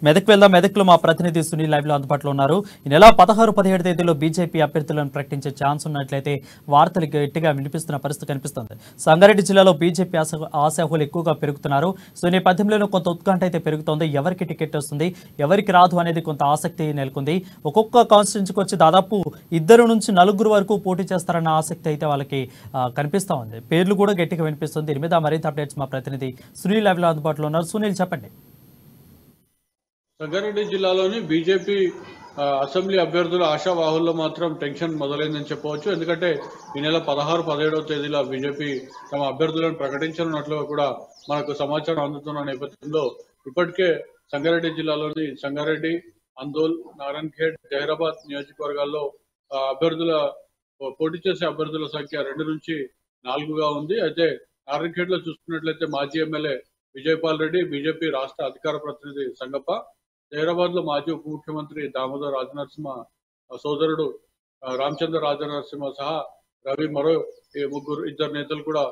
మెదక్ వెళ్దాం. మెదక్లో మా ప్రతినిధి సునీల్ లైవ్ లో అందుబాటులో ఉన్నారు. ఈ నెల 16, 17 తేదీలో బీజేపీ అభ్యర్థులను ప్రకటించే ఛాన్స్ ఉన్నట్లయితే వార్తలు గట్టిగా వినిపిస్తున్న పరిస్థితి కనిపిస్తుంది. సంగారెడ్డి జిల్లాలో బీజేపీ ఆశాహులు ఎక్కువగా పెరుగుతున్నారు. సో ఈ నేపథ్యంలో కొంత ఉత్కంఠ అయితే పెరుగుతోంది. ఎవరికి టికెట్ వస్తుంది, ఎవరికి రాదు అనేది కొంత ఆసక్తి నెలకొంది. ఒక్కొక్క కాన్స్టిట్యూన్సీకి వచ్చి దాదాపు 2 నుంచి 4 వరకు పోటీ చేస్తారన్న ఆసక్తి అయితే వాళ్ళకి కనిపిస్తూ ఉంది. పేర్లు కూడా గట్టిగా వినిపిస్తుంది. దీని మీద మరింత అప్డేట్స్ మా ప్రతినిధి సునీల్ లైవ్ లో అందుబాటులో ఉన్నారు. సునీల్, చెప్పండి. సంగారెడ్డి జిల్లాలోని బీజేపీ అసెంబ్లీ అభ్యర్థుల ఆశావాహుల్లో మాత్రం టెన్షన్ మొదలైందని చెప్పవచ్చు. ఎందుకంటే ఈ నెల 16, 17వ తేదీలో బీజేపీ తమ అభ్యర్థులను ప్రకటించనున్నట్లుగా కూడా మనకు సమాచారం అందుతున్న నేపథ్యంలో ఇప్పటికే సంగారెడ్డి జిల్లాలోని సంగారెడ్డి, అందోల్, నారాయణఖేడ్, జహీరాబాద్ నియోజకవర్గాల్లో పోటీ చేసే అభ్యర్థుల సంఖ్య 2 నుంచి 4గా ఉంది. అయితే నారాయణఖేడ్ లో చూసుకున్నట్లయితే మాజీ ఎమ్మెల్యే విజయపాల్ రెడ్డి, బీజేపీ రాష్ట్ర అధికార ప్రతినిధి సంగప్ప, జహీరాబాద్ లో మాజీ ఉప ముఖ్యమంత్రి దామోదర్ రాజనరసింహ సోదరుడు రామచంద్ర రాజనరసింహ సహా రవి మరో ఇద్దరు నేతలు కూడా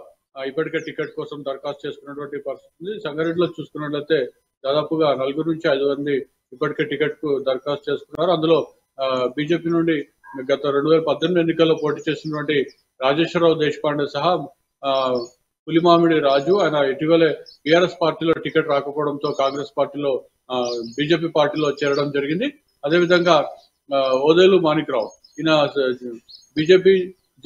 ఇప్పటికే టికెట్ కోసం దరఖాస్తు చేసుకున్నటువంటి పరిస్థితి ఉంది. సంగారెడ్డిలో చూసుకున్నట్లయితే దాదాపుగా 4 నుంచి 5 మంది ఇప్పటికే టికెట్ కు దరఖాస్తు చేసుకున్నారు. అందులో బీజేపీ నుండి గత 2018 ఎన్నికల్లో పోటీ చేసినటువంటి రాజేశ్వరరావు దేశపాండే సహా పులిమామిడి రాజు ఆయన ఇటీవలే టీఆర్ఎస్ పార్టీలో టికెట్ రాకపోవడంతో కాంగ్రెస్ పార్టీలో బీజేపీ పార్టీలో చేరడం జరిగింది. అదేవిధంగా ఓదేలు మాణిక్రావు ఈయన బీజేపీ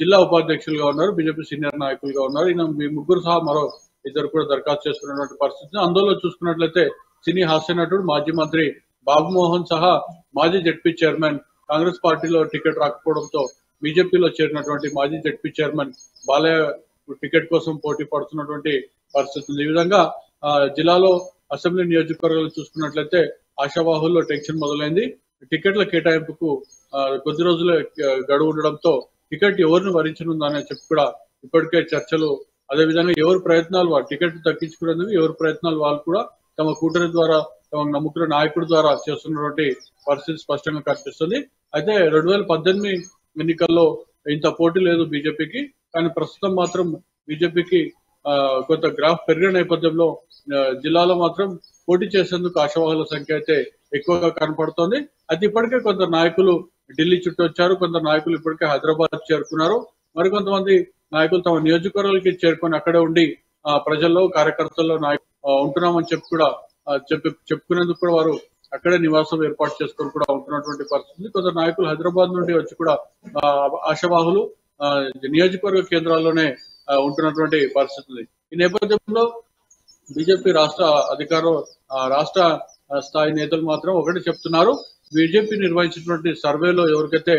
జిల్లా ఉపాధ్యక్షులుగా ఉన్నారు, బీజేపీ సీనియర్ నాయకులుగా ఉన్నారు. ఈయన మీ ముగ్గురు సహా మరో ఇద్దరు కూడా దరఖాస్తు చేసుకున్నటువంటి పరిస్థితి. అందులో చూసుకున్నట్లయితే సినీ హాస్య నటుడు మాజీ మంత్రి బాబుమోహన్ సహా మాజీ జెడ్పీ చైర్మన్ కాంగ్రెస్ పార్టీలో టికెట్ రాకపోవడంతో బీజేపీలో చేరినటువంటి మాజీ జెడ్పీ చైర్మన్ బాలయ్య టికెట్ కోసం పోటీ పడుతున్నటువంటి పరిస్థితి ఉంది. ఈ విధంగా జిల్లాలో అసెంబ్లీ నియోజకవర్గాలు చూసుకున్నట్లయితే ఆశావాహుల్లో టెన్షన్ మొదలైంది. టికెట్ల కేటాయింపుకు కొద్ది రోజులే గడువు ఉండడంతో టికెట్ ఎవరిని వరించనుందని చెప్పి కూడా ఇప్పటికే చర్చలు, అదేవిధంగా ఎవరి ప్రయత్నాలు వాళ్ళు టికెట్ దక్కించుకునేందుకు ఎవరి ప్రయత్నాలు వాళ్ళు కూడా తమ కూటమి ద్వారా తమ నమ్ముకున్న నాయకుడి ద్వారా చేస్తున్నటువంటి పరిస్థితి స్పష్టంగా కనిపిస్తుంది. అయితే 2018 ఎన్నికల్లో ఇంత పోటీ లేదు బీజేపీకి, కానీ ప్రస్తుతం మాత్రం బీజేపీకి కొంత గ్రాఫ్ పెరిగిన నేపథ్యంలో జిల్లాలో మాత్రం పోటీ చేసేందుకు ఆశావాహుల సంఖ్య అయితే ఎక్కువగా కనపడుతోంది. అయితే ఇప్పటికే కొందరు నాయకులు ఢిల్లీ చుట్టూ వచ్చారు, కొందరు నాయకులు ఇప్పటికే హైదరాబాద్ చేరుకున్నారు, మరికొంతమంది నాయకులు తమ నియోజకవర్గాలకి చేరుకొని అక్కడే ఉండి ప్రజల్లో కార్యకర్తల్లో ఉంటున్నామని చెప్పి కూడా చెప్పుకునేందుకు కూడా వారు అక్కడే నివాసం ఏర్పాటు చేసుకొని కూడా ఉంటున్నటువంటి పరిస్థితి. కొందరు నాయకులు హైదరాబాద్ నుండి వచ్చి కూడా ఆశావాహులు నియోజకవర్గ కేంద్రాల్లోనే ఉంటున్నటువంటి పరిస్థితి. ఈ నేపథ్యంలో బీజేపీ రాష్ట్ర స్థాయి నేతలు మాత్రం ఒకటి చెప్తున్నారు, బీజేపీ నిర్వహించినటువంటి సర్వేలో ఎవరికైతే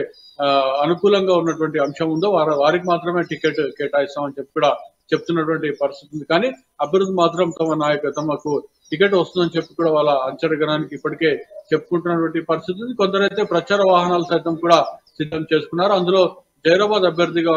అనుకూలంగా ఉన్నటువంటి అంశం ఉందో వారికి మాత్రమే టికెట్ కేటాయిస్తామని చెప్పి కూడా చెప్తున్నటువంటి పరిస్థితి ఉంది. కానీ అభ్యర్థి మాత్రం తమకు టికెట్ వస్తుందని చెప్పి కూడా వాళ్ళ అంచనానికి ఇప్పటికే చెప్పుకుంటున్నటువంటి పరిస్థితి ఉంది. కొందరైతే ప్రచార వాహనాలు సైతం కూడా సిద్ధం చేసుకున్నారు. అందులో జహీరాబాద్ అభ్యర్థిగా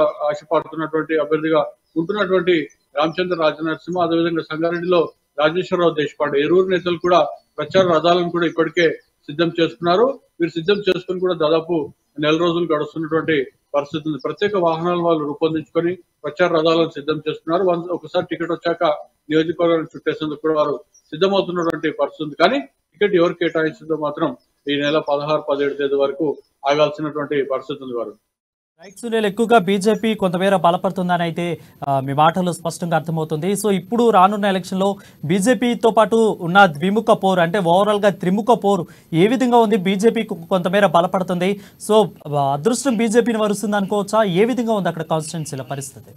అభ్యర్థిగా ఉంటున్నటువంటి రామచంద్ర రాజనరసింహ, అదేవిధంగా సంగారెడ్డిలో రాజేశ్వరరావు దేశపాండే ఇరువురు నేతలు కూడా ప్రచార రథాలను కూడా ఇప్పటికే సిద్ధం చేసుకున్నారు. వీరు సిద్ధం చేసుకుని కూడా దాదాపు 4 రోజులు గడుస్తున్నటువంటి పరిస్థితి ఉంది. ప్రత్యేక వాహనాలు వాళ్ళు రూపొందించుకొని ప్రచార రథాలను సిద్ధం చేసుకున్నారు. ఒకసారి టికెట్ వచ్చాక నియోజకవర్గాన్ని చుట్టేసేందుకు కూడా వారు సిద్ధమవుతున్నటువంటి పరిస్థితి ఉంది. కానీ టికెట్ ఎవరు కేటాయించిందో మాత్రం ఈ నెల 16, 17 తేదీ వరకు ఆగాల్సినటువంటి పరిస్థితి ఉంది. వారు రైట్ సునీల్, ఎక్కువగా బీజేపీ కొంతమేర బలపడుతుందని అయితే మీ మాటలు స్పష్టంగా అర్థమవుతుంది. సో ఇప్పుడు రానున్న ఎలక్షన్లో బీజేపీతో పాటు ఉన్న ద్విముఖ పోరు, అంటే ఓవరాల్గా త్రిముఖ పోరు ఏ విధంగా ఉంది? బీజేపీ కొంతమేర బలపడుతుంది, సో అదృష్టం బీజేపీని వరుస్తుంది అనుకోవచ్చా? ఏ విధంగా ఉంది అక్కడ కాన్స్టిట్యున్సీల పరిస్థితి?